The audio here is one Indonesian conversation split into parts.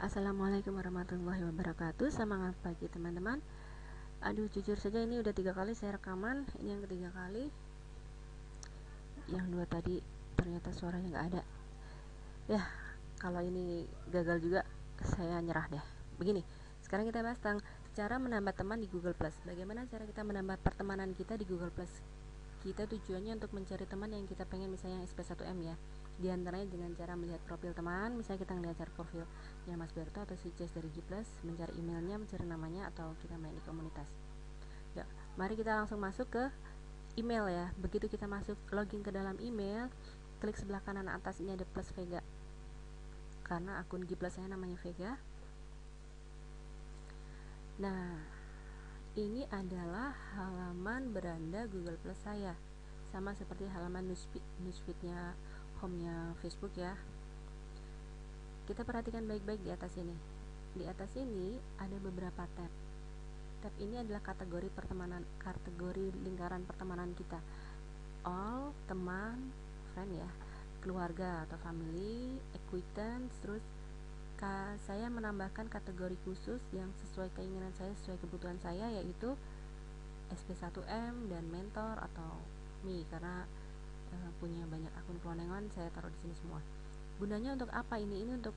Assalamualaikum warahmatullahi wabarakatuh. Semangat pagi teman-teman. Aduh, jujur saja ini udah 3 kali saya rekaman. Ini yang ketiga kali. Yang dua tadi ternyata suaranya nggak ada. Ya, kalau ini gagal juga saya nyerah deh. Begini, sekarang kita bahas tentang cara menambah teman di Google Plus. Bagaimana cara kita menambah pertemanan kita di Google Plus? Kita tujuannya untuk mencari teman yang kita pengen, misalnya SP1M ya. Di antaranya dengan cara melihat profil teman, misalnya kita ngelihat cari profilnya Mas Berto atau si Jess dari G+, mencari emailnya, mencari namanya, atau kita main di komunitas. Ya, mari kita langsung masuk ke email ya. Begitu kita masuk login ke dalam email, klik sebelah kanan atas ini ada plus Vega. Karena akun G+ saya namanya Vega. Nah, ini adalah halaman beranda Google Plus saya. Sama seperti halaman newsfeednya home-nya Facebook ya. Kita perhatikan baik-baik di atas ini. Di atas ini ada beberapa tab. Tab ini adalah kategori pertemanan, kategori lingkaran pertemanan kita. All, teman, friend ya, keluarga atau family, acquaintance. Terus saya menambahkan kategori khusus yang sesuai keinginan saya, sesuai kebutuhan saya, yaitu SP1M dan mentor atau me, karena punya banyak akun kelonengan, saya taruh di sini semua. Gunanya untuk apa ini? Ini untuk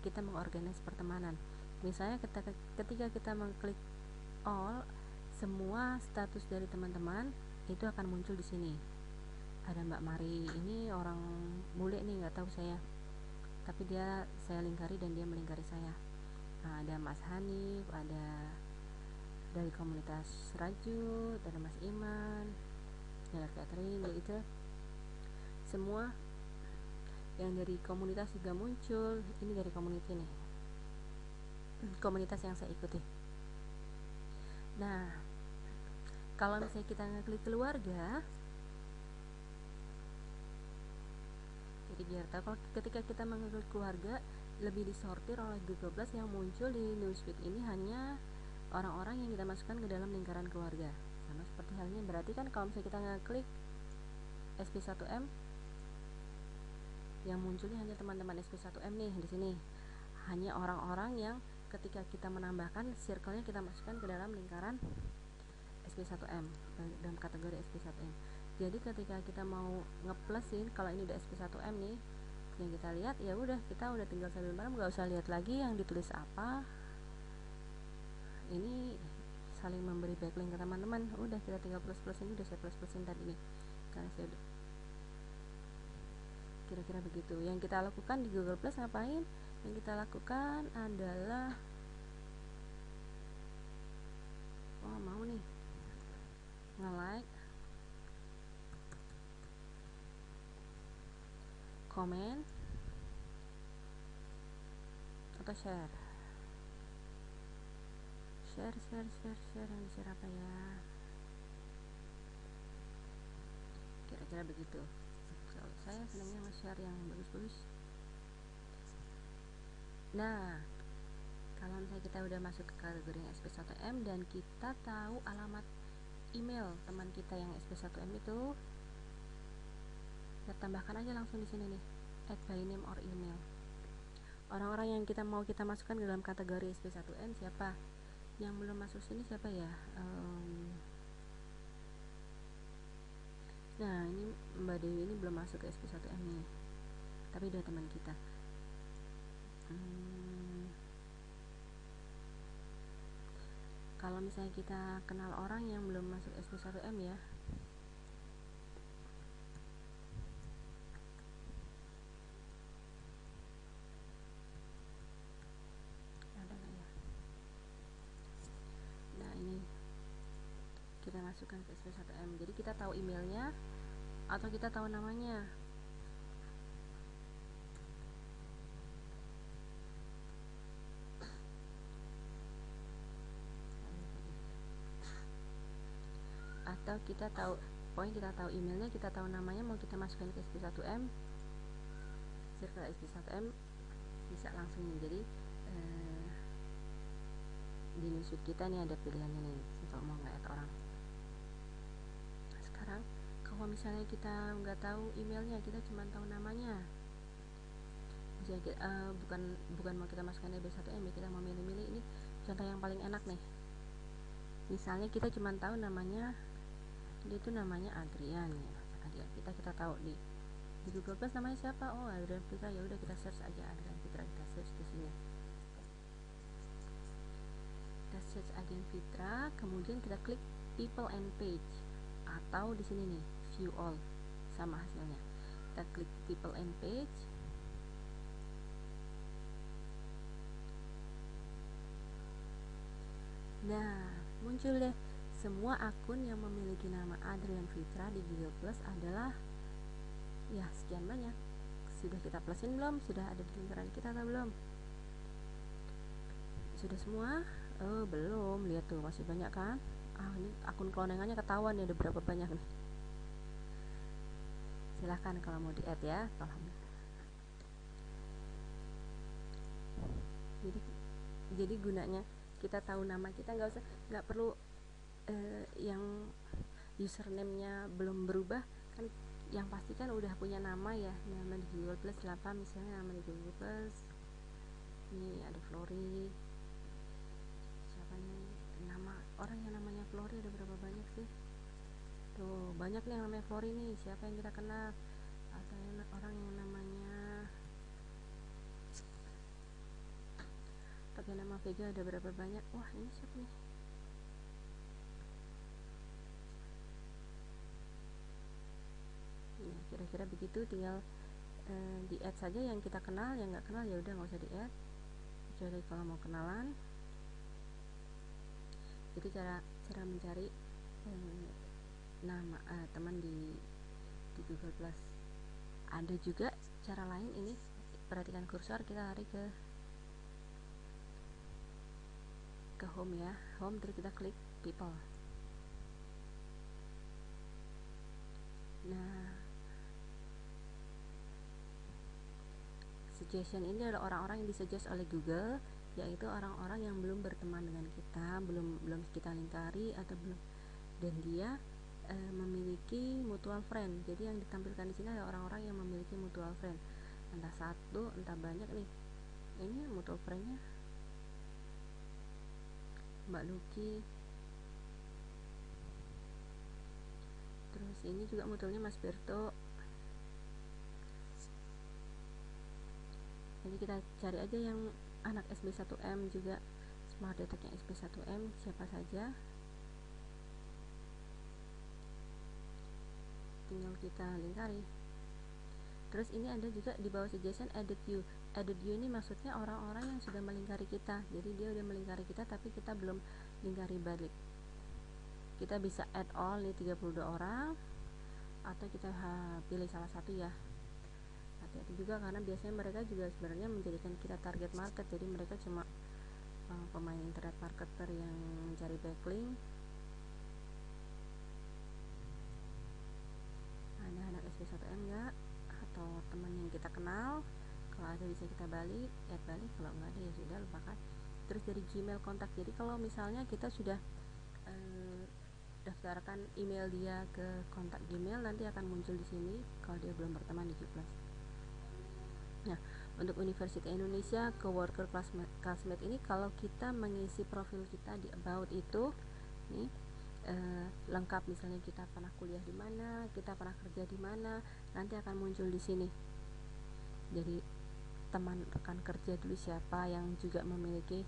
kita mengorganize pertemanan. Misalnya ketika kita mengklik all, semua status dari teman-teman itu akan muncul di sini. Ada Mbak Mari, ini orang bule nih, nggak tahu saya, tapi saya lingkari dan dia melingkari saya. Nah, ada Mas Hanif, ada dari komunitas Rajut, ada Mas Iman, ada Catherine, gitu. Semua yang dari komunitas juga muncul. Ini dari community nih, komunitas yang saya ikuti. Nah, kalau misalnya kita ngeklik keluarga, jadi biar tahu, kalau ketika kita mengeklik keluarga, lebih disortir oleh Google Plus. Yang muncul di newsfeed ini hanya orang-orang yang kita masukkan ke dalam lingkaran keluarga. Sama seperti halnya, berarti kan kalau misalnya kita ngeklik SP1M, yang munculnya hanya teman-teman SP1M nih di sini. Hanya orang-orang yang ketika kita menambahkan circle-nya kita masukkan ke dalam lingkaran SP1M, dalam kategori SP1M. Jadi ketika kita mau ngeplusin, kalau ini udah SP1M nih, yang kita lihat ya udah, kita udah tinggal sambil merem, nggak usah lihat lagi yang ditulis apa. Ini saling memberi backlink ke teman-teman. Udah, kita tinggal plus ini, udah saya plusin tadi nih, karena saya udah. Kira-kira begitu yang kita lakukan di Google Plus. Ngapain? Yang kita lakukan adalah mau nih nge-like, komen, atau share. Yang di-share apa ya, kira-kira begitu. Saya senangnya nge-share yang bagus-bagus. Nah, kalau misalnya kita udah masuk ke kategori SP1M dan kita tahu alamat email teman kita yang SP1M itu, kita tambahkan aja langsung di sini nih, add by name or email. Orang-orang yang kita mau kita masukkan ke dalam kategori SP1M siapa? Yang belum masuk sini siapa ya? Nah, ini Mbak Dewi ini belum masuk ke SP1M nih, tapi dia teman kita. Kalau misalnya kita kenal orang yang belum masuk SP1M ya, ada nggak ya? Nah, ini kita masukkan ke SP1M. Jadi kita tahu emailnya atau kita tahu namanya. Atau kita tahu, kita tahu emailnya, kita tahu namanya, mau kita masukkan ke SP1M, circle SP1M, bisa langsung nih. Jadi di newsfeed kita nih ada pilihannya nih untuk mau nge-add orang. Sekarang kalau misalnya kita nggak tahu emailnya, kita cuma tahu namanya, Bisa bukan mau kita masukkan SB1M, kita mau milih-milih. Ini contoh yang paling enak nih. Misalnya kita cuma tahu namanya, dia itu namanya Adrian ya. Kita tahu di Google Plus namanya siapa, oh Adrian Fitra, ya udah kita search aja Adrian Fitra, kita search di sini, kita search Adrian Fitra, kemudian kita klik people and page, atau di sini nih view all, sama hasilnya. Kita klik people and page. Nah, muncul deh semua akun yang memiliki nama Adrian Fitra di Google Plus adalah ya sekian banyak. Sudah kita plusin belum? Sudah ada di lingkaran kita atau belum? Sudah semua? Oh belum, lihat tuh masih banyak kan. Ini akun clonengannya ketahuan ya, ada berapa banyak nih. Silahkan kalau mau di add ya. Jadi gunanya kita tahu nama kita, nggak perlu yang username-nya belum berubah kan, yang pasti kan udah punya nama ya, nama di Google Plus apa misalnya, nama di Google Plus ini ada Flori, siapa nih nama orang yang namanya Flori, ada berapa banyak sih tuh, banyak nih yang namanya Flori nih, siapa yang kita kenal, atau orang yang namanya pakai nama Vega, ada berapa banyak. Wah ini siapa nih, ya, kira-kira begitu. Tinggal di add saja yang kita kenal, yang nggak kenal ya udah nggak usah di add, kecuali kalau mau kenalan. Itu cara mencari nama teman di Google Plus. Ada juga cara lain, ini perhatikan kursor, kita lari ke home ya, home, terus kita klik people. Nah, suggestion ini adalah orang-orang yang disuggest oleh Google, yaitu orang-orang yang belum berteman dengan kita, belum kita lingkari atau belum, dan dia memiliki mutual friend. Jadi yang ditampilkan di sini adalah orang-orang yang memiliki mutual friend, entah satu entah banyak nih. Ini mutual friendnya Mbak Luki, terus ini juga mutualnya Mas Berto. Jadi kita cari aja yang anak SB1M juga, Smart Detect yang SB1M siapa saja, tinggal kita lingkari. Terus ini ada juga di bawah suggestion added you. Added you ini maksudnya orang-orang yang sudah melingkari kita. Jadi dia udah melingkari kita tapi kita belum lingkari balik. Kita bisa add all nih 32 orang, atau kita pilih salah satu ya. Hati-hati juga karena biasanya mereka juga sebenarnya menjadikan kita target market. Jadi mereka cuma pemain internet marketer yang mencari backlink. Ada anak SB1M enggak, atau teman yang kita kenal, kalau ada bisa kita add balik, kalau enggak ada ya sudah, lupakan. Terus dari Gmail kontak, jadi kalau misalnya kita sudah daftarkan email dia ke kontak Gmail, nanti akan muncul di sini kalau dia belum berteman di G+. Nah, untuk Universitas Indonesia Coworker Classmate ini, kalau kita mengisi profil kita di about itu nih, lengkap, misalnya kita pernah kuliah di mana, kita pernah kerja di mana, nanti akan muncul di sini. Jadi teman rekan kerja dulu siapa yang juga memiliki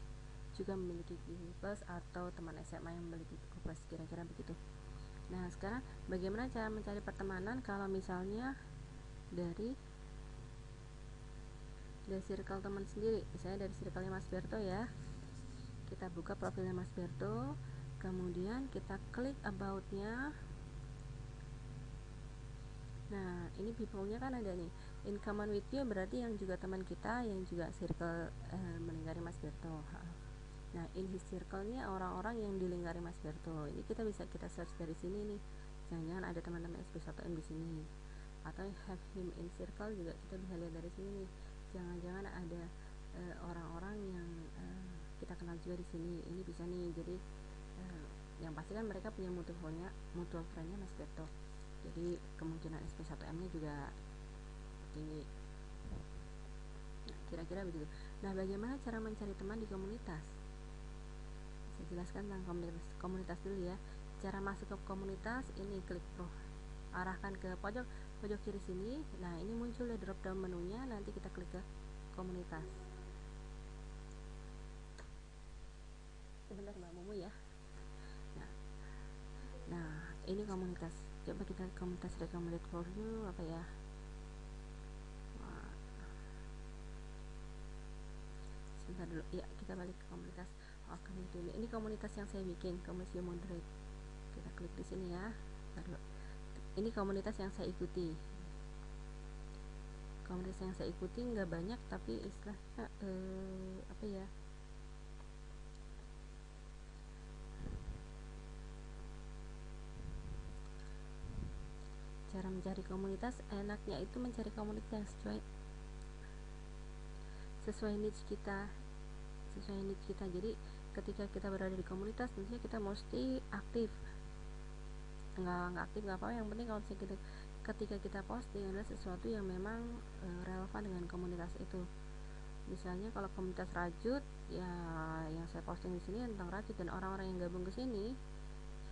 Google Plus, atau teman SMA yang memiliki Google Plus, kira-kira begitu. Nah sekarang bagaimana cara mencari pertemanan kalau misalnya dari circle teman sendiri, misalnya dari circle-nya Mas Berto ya. Kita buka profilnya Mas Berto, kemudian kita klik about-nya. Nah ini people-nya kan ada nih, in common with you, berarti yang juga teman kita yang juga circle melingkari Mas Berto. Nah in his circle nya orang-orang yang dilingkari Mas Berto. Ini kita bisa search dari sini nih, jangan-jangan ada teman-teman SB1M di sini, atau have him in circle juga kita bisa lihat dari sini nih, jangan-jangan ada orang-orang yang kita kenal juga di sini. Ini bisa nih, jadi yang pasti kan mereka punya mutual friend-nya Mas Berto, jadi kemungkinan SB1M nya juga tinggi. Nah, kira-kira begitu. Nah, bagaimana cara mencari teman di komunitas? Saya jelaskan tentang komunitas dulu ya. Cara masuk ke komunitas, ini klik arahkan ke pojok kiri sini. Nah, ini muncul ya drop down menunya, nanti kita klik ke komunitas. Sebentar Mbak Mumu ya. Nah, ini komunitas. Coba kita komunitas recommended for you apa ya? Sebentar dulu ya, kita balik ke komunitas. Oke, ini komunitas yang saya bikin, komunitas moderate. Kita klik di sini ya. Lalu ini komunitas yang saya ikuti. Komunitas yang saya ikuti nggak banyak, tapi istilahnya apa ya, cara mencari komunitas enaknya itu mencari komunitas yang sesuai niche kita. Jadi ketika kita berada di komunitas, tentunya kita mesti aktif. Nggak aktif nggak apa-apa, yang penting kalau misalnya ketika kita posting adalah sesuatu yang memang relevan dengan komunitas itu. Misalnya kalau komunitas rajut ya, yang saya posting di sini tentang rajut, dan orang-orang yang gabung ke sini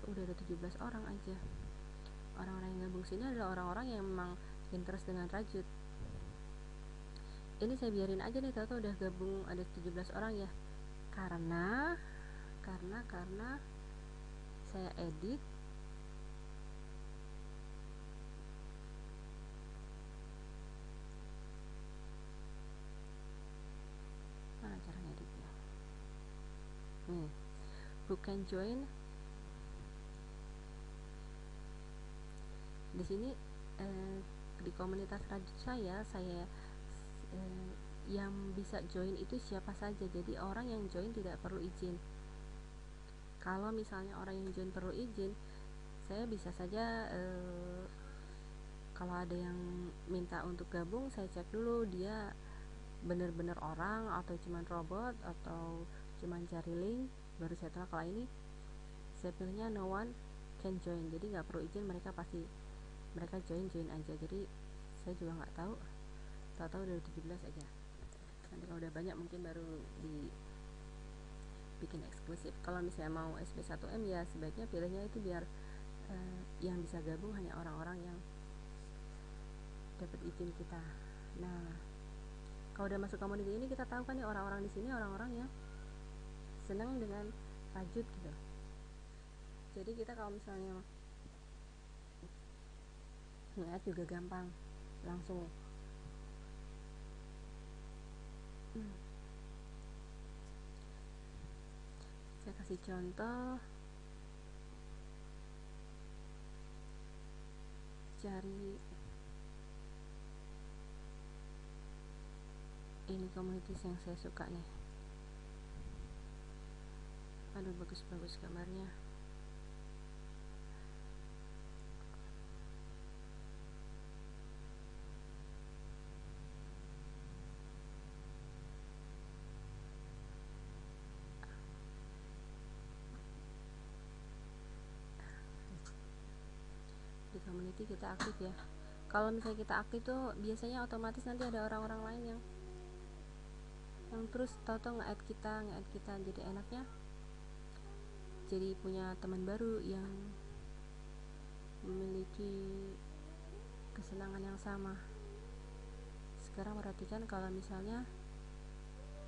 udah ada 17 orang aja. Orang-orang yang gabung sini adalah orang-orang yang memang interest dengan rajut. Ini saya biarin aja nih, tahu-tahu udah gabung ada 17 orang ya, karena saya edit mana cara ngeditnya. Who can join di sini. Di komunitas rajut saya yang bisa join itu siapa saja, jadi orang yang join tidak perlu izin. Kalau misalnya orang yang join perlu izin, saya bisa saja kalau ada yang minta untuk gabung, saya cek dulu dia bener-bener orang atau cuman robot atau cuman cari link, baru saya tahu. Kalau ini saya pilihnya no one can join, jadi nggak perlu izin, mereka join aja. Jadi saya juga nggak tahu udah 17 aja. Nanti kalau udah banyak mungkin baru bikin eksklusif. Kalau misalnya mau SP1M ya sebaiknya pilihnya itu biar yang bisa gabung hanya orang-orang yang dapat izin kita. Nah, kalau udah masuk komunitas ini kita tahu kan nih, orang-orang di sini orang-orang yang senang dengan rajut gitu. Jadi kita kalau misalnya nge-add juga gampang, langsung. Saya kasih contoh, cari ini komunitas yang saya suka nih. Aduh, bagus-bagus gambarnya. Di community kita aktif ya. Kalau misalnya kita aktif tuh biasanya otomatis nanti ada orang-orang lain yang terus tahu-tahu nge-add kita. Jadi enaknya jadi punya teman baru yang memiliki kesenangan yang sama. Sekarang perhatikan kalau misalnya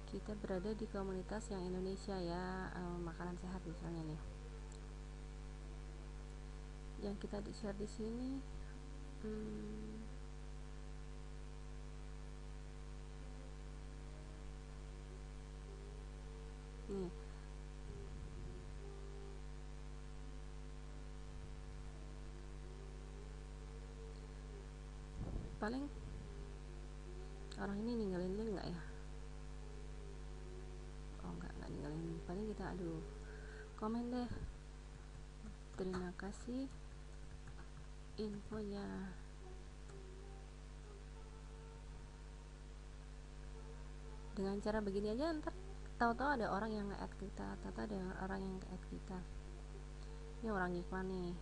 kita berada di komunitas yang Indonesia ya, makanan sehat misalnya nih, yang kita di-share di sini nih, paling orang ini ninggalin link nggak ya? Oh, nggak ninggalin. Paling kita komen deh, terima kasih infonya. Dengan cara begini aja ntar tahu-tahu ada orang yang nge-add kita, ini orang iklan nih,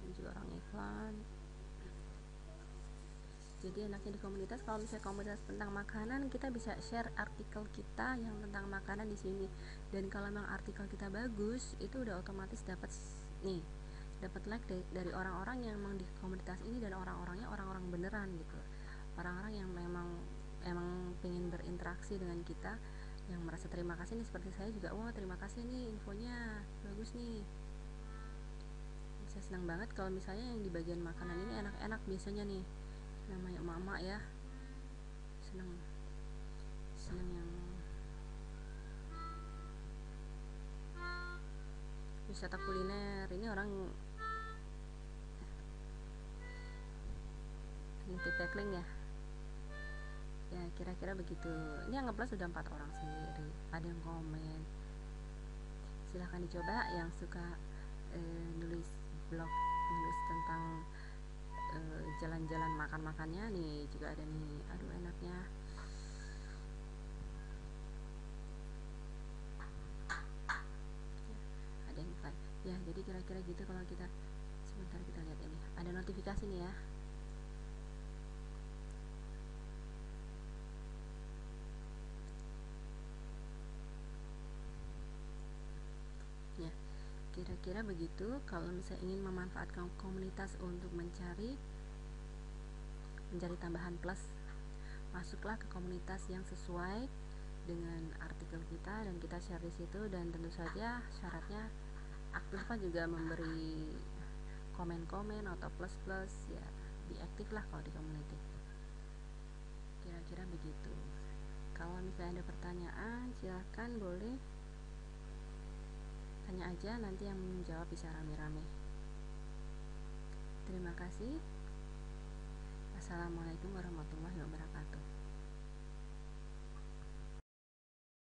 ini juga orang iklan. Jadi enaknya di komunitas, kalau misalnya komunitas tentang makanan, kita bisa share artikel kita yang tentang makanan di sini. Dan kalau memang artikel kita bagus, itu udah otomatis dapat like dari orang-orang yang memang di komunitas ini, dan orang-orangnya orang-orang beneran gitu. Orang-orang yang emang pengen berinteraksi dengan kita, yang merasa terima kasih nih, seperti saya juga, wah terima kasih nih, infonya bagus nih. Saya senang banget kalau misalnya yang di bagian makanan ini enak-enak biasanya nih, namanya emak-emak ya, seneng seneng yang wisata kuliner ini. Orang ngintip backling ya, ya kira-kira begitu. Ini yang ngeplus sudah 4 orang sendiri, ada yang komen. Silahkan dicoba yang suka nulis blog, nulis tentang jalan-jalan makan-makannya nih, juga ada nih, aduh enaknya. Ada yang like ya. Jadi kira-kira gitu. Kalau kita sebentar, kita lihat ini ada notifikasi nih ya. Ya, kira-kira begitu. Kalau misalnya ingin memanfaatkan komunitas untuk mencari tambahan plus, masuklah ke komunitas yang sesuai dengan artikel kita dan kita share di situ. Dan tentu saja syaratnya aktiflah juga memberi komen-komen atau plus-plus ya, be aktif lah kalau di community. Kira-kira begitu. Kalau misalnya ada pertanyaan, silahkan boleh tanya aja, nanti yang menjawab bisa rame-rame. Terima kasih. Assalamualaikum warahmatullahi wabarakatuh.